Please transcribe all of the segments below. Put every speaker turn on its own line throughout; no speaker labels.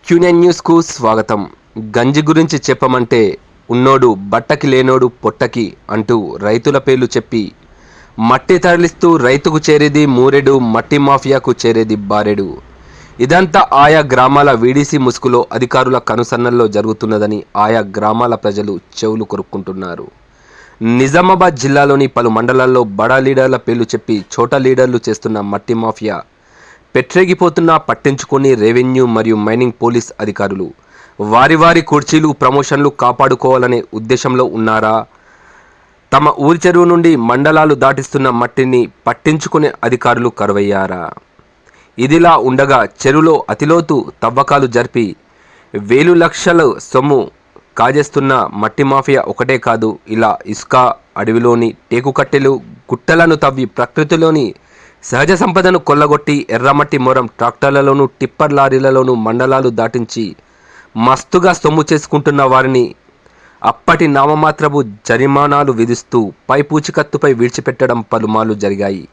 Quinine న్యూస్కు స్వాగతం. గంజి గురించి చెప్పమంటే ఉన్నోడు బట్టకి లేనోడు పొట్టకి అంటూ రైతుల పేర్లు చెప్పి మట్టి తరలిస్తూ రైతుకు చేరేది మూరెడు, మట్టి మాఫియాకు చేరేది బారెడు. ఇదంతా ఆయా గ్రామాల వీడీసీ ముసుగులో అధికారుల కనుసన్నల్లో జరుగుతున్నదని ఆయా గ్రామాల ప్రజలు చెవులు కొరుక్కుంటున్నారు. నిజామాబాద్ జిల్లాలోని పలు మండలాల్లో బడా లీడర్ల పేర్లు చెప్పి చోటా లీడర్లు చేస్తున్న మట్టి మాఫియా పెట్టరేగిపోతున్నా పట్టించుకుని రెవెన్యూ మరియు మైనింగ్ పోలీస్ అధికారులు వారి వారి కుర్చీలు, ప్రమోషన్లు కాపాడుకోవాలనే ఉద్దేశంలో ఉన్నారా? తమ ఊరి చెరువు నుండి మండలాలు దాటిస్తున్న మట్టిని పట్టించుకునే అధికారులు కరువయ్యారా? ఇదిలా ఉండగా చెరువులో అతిలోతు తవ్వకాలు జరిపి వేలు లక్షల సొమ్ము కాజేస్తున్న మట్టి మాఫియా ఒకటే కాదు, ఇలా ఇసుక, అడవిలోని టేకు కట్టెలు, గుట్టలను తవ్వి ప్రకృతిలోని సహజ సంపదను కొల్లగొట్టి ఎర్రమట్టి మొరం ట్రాక్టర్లలోనూ, టిప్పర్ లారీలలోనూ మండలాలు దాటించి మస్తుగా సొమ్ము చేసుకుంటున్న వారిని అప్పటి నామమాత్రపు జరిమానాలు విధిస్తూ పై పూచికత్తుపై విడిచిపెట్టడం పలుమార్లు జరిగాయి.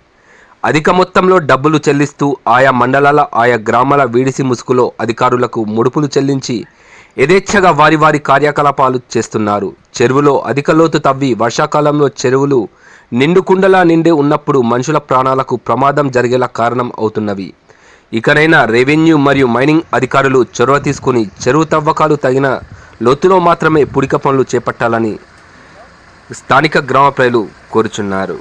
అధిక మొత్తంలో డబ్బులు చెల్లిస్తూ ఆయా మండలాల, ఆయా గ్రామాల వీడిసి ముసుగులో అధికారులకు ముడుపులు చెల్లించి యథేచ్ఛగా వారి వారి కార్యకలాపాలు చేస్తున్నారు. చెరువులో అధిక లోతు తవ్వి వర్షాకాలంలో చెరువులు నిండుకుండలా నిండి ఉన్నప్పుడు మనుషుల ప్రాణాలకు ప్రమాదం జరిగేలా కారణం అవుతున్నవి. ఇకనైనా రెవెన్యూ మరియు మైనింగ్ అధికారులు చొరవ తీసుకుని చెరువు తవ్వకాలు తగిన లోతులో మాత్రమే పుడిక పనులు చేపట్టాలని స్థానిక గ్రామ ప్రజలు కోరుచున్నారు.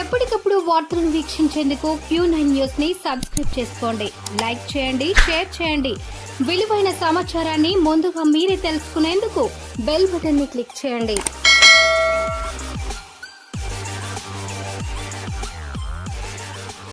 ఎప్పటికప్పుడు వార్తలను వీక్షించేందుకు Q9 న్యూస్ ని సబ్స్క్రైబ్ చేసుకోండి, లైక్ చేయండి, షేర్ చేయండి. విలువైన సమాచారాన్ని ముందుగా మీరే తెలుసుకునేందుకు బెల్ బటన్ ని క్లిక్ చేయండి.